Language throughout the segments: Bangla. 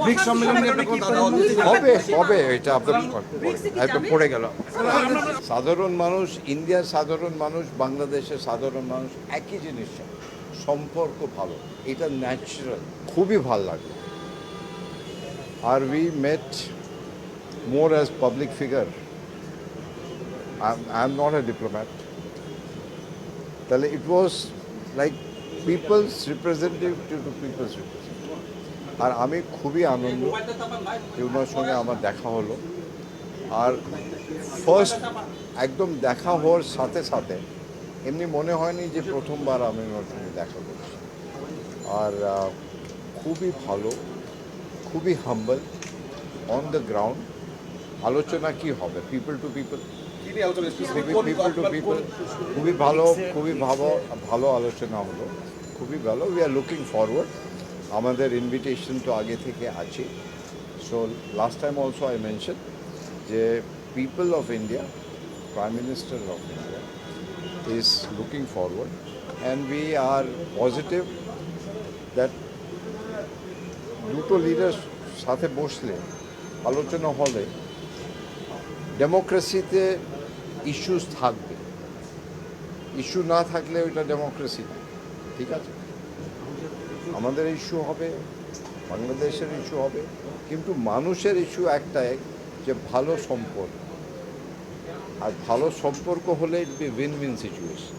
ব্রিক্স সম্মেলন নিয়ে আপনার কোনো দাওয়াত দিতে হবে হবে এটা আপনার একটু পড়ে গেল। সাধারণ মানুষ, ইন্ডিয়ার সাধারণ মানুষ, বাংলাদেশের সাধারণ মানুষ একই জিনিস চায়, সম্পর্ক ভালো, এটা ন্যাচারাল, খুবই ভালো লাগে। আর we met more as public figure, I am not a diplomat. তাহলে it was like people's representative to people's representative. আর আমি খুবই আনন্দ যে ওনার সঙ্গে আমার দেখা হলো। আর ফার্স্ট একদম দেখা হওয়ার সাথে সাথে এমনি মনে হয়নি যে প্রথমবার আমি ওনার সঙ্গে দেখা করছি। আর খুবই ভালো, খুবই হাম্বল, অন দ্য গ্রাউন্ড। আলোচনা কি হবে, people to people, people to people, খুবই ভালো, খুবই ভালো আলোচনা হলো, খুবই ভালো। We are looking forward. আমাদের ইনভিটেশন তো আগে থেকে আছে। So last time also I mention যে people of India, prime minister of India is looking forward and we are positive that দুটো লিডার সাথে বসলে, আলোচনা হলে ডেমোক্রেসিতে ইস্যুস থাকবে। ইস্যু না থাকলে ওইটা ডেমোক্রেসি না। ঠিক আছে, আমাদের ইস্যু হবে, বাংলাদেশের ইস্যু হবে, কিন্তু মানুষের ইস্যু একটাই যে ভালো সম্পর্ক। আর ভালো সম্পর্ক হলে it be win win situation.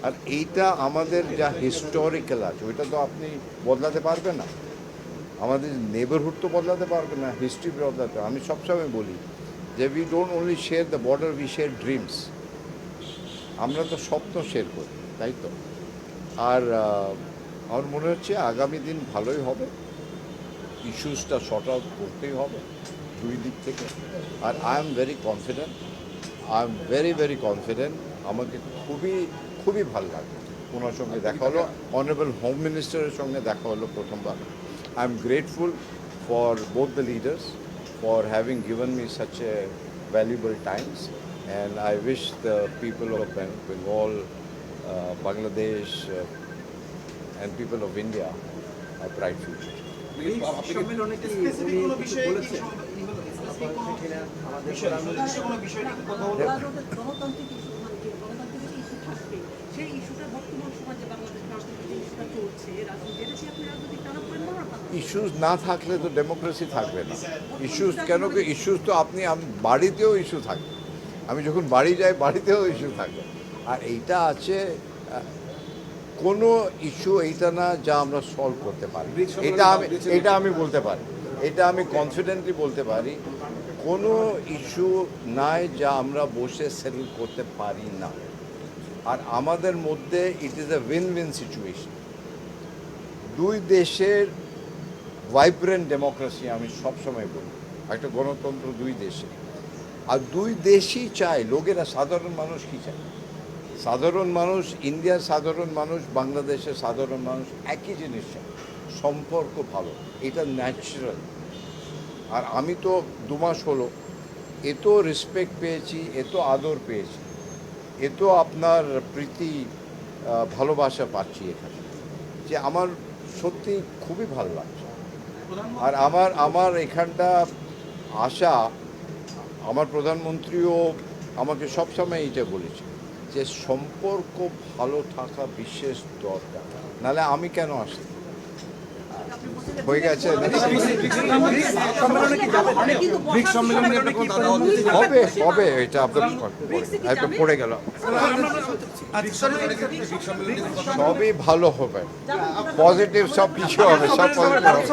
আর এইটা আমাদের যা হিস্টোরিক্যাল আছে ওইটা তো আপনি বদলাতে পারবেন না। আমাদের নেবারহুড তো বদলাতে পারবে না, হিস্ট্রি বদলাতে। আমি সবসময় বলি যে we don't only share the border, we share dreams. আমরা তো স্বপ্ন শেয়ার করি, তাই তো। আর আমার মনে হচ্ছে আগামী দিন ভালোই হবে। ইস্যুসটা শর্ট আউট করতেই হবে দুই দিক থেকে। আর I am very confident, I am very confident. আমাকে খুবই ভালো লাগে ওনার সঙ্গে দেখা হলো। অনারেবল হোম মিনিস্টারের সঙ্গে দেখা হলো প্রথমবার। I am grateful for both the leaders for having given me such a valuable times, and I wish the people of Bengal, Bangladesh, and people of India a bright future. সম্মেলনে কি স্পেসিফিক কোনো বিষয়ে কি আমাদের গণতান্ত্রিক ইস্যু থাকবে, সেই ইস্যুটা বর্তমান সমাজে বাংলাদেশ রাজনীতি যে ইস্যুটা চলছে, রাজনীতি এটা কি আপনি রাজনৈতিক টানাপোড়েন মনে করেন? ইস্যুস না থাকলে তো ডেমোক্রেসি থাকবে না। ইস্যুস কেন কি, ইস্যুস তো আপনি বাড়িতেও ইস্যু থাকবে। আমি যখন বাড়ি যাই বাড়িতেও ইস্যু থাকবে। আর এইটা আছে, কোনো ইস্যু এইটা না যা আমরা সলভ করতে পারি। এটা আমি বলতে পারি, এটা আমি কনফিডেন্টলি বলতে পারি। কোনো ইস্যু নাই যা আমরা বসে সেটেল করতে পারি না। আর আমাদের মধ্যে it is a win win situation. দুই দেশের ভাইব্রেন্ট ডেমোক্রেসি, আমি সবসময় বলি, একটা গণতন্ত্র দুই দেশে। আর দুই দেশই চায় লোকেরা, সাধারণ মানুষ কী চায়? সাধারণ মানুষ, ইন্ডিয়ার সাধারণ মানুষ, বাংলাদেশের সাধারণ মানুষ একই জিনিস চায়, সম্পর্ক ভালো, এটা ন্যাচারাল। আর আমি তো 2 মাস হলো এত রেসপেক্ট পেয়েছি, এত আদর পেয়েছি, এত আপনার প্রীতি ভালোবাসা পাচ্ছি এখানে, যে আমার সত্যি খুবই ভালো লাগছে। আর আমার এখানটা আসা, আমার প্রধানমন্ত্রীও আমাকে সবসময় এইটা বলেছে যে সম্পর্ক ভালো থাকা বিশেষ দরকার, নাহলে আমি কেন আসি। হয়ে গেছে, ব্রিক্স সম্মেলন নিয়ে আপনার কোনো দাওয়াত দিতে হবে এটা আপনার একটু পড়ে গেল। সবই ভালো হবে, পজিটিভ সব কিছু হবে, সব পজিটিভ হবে।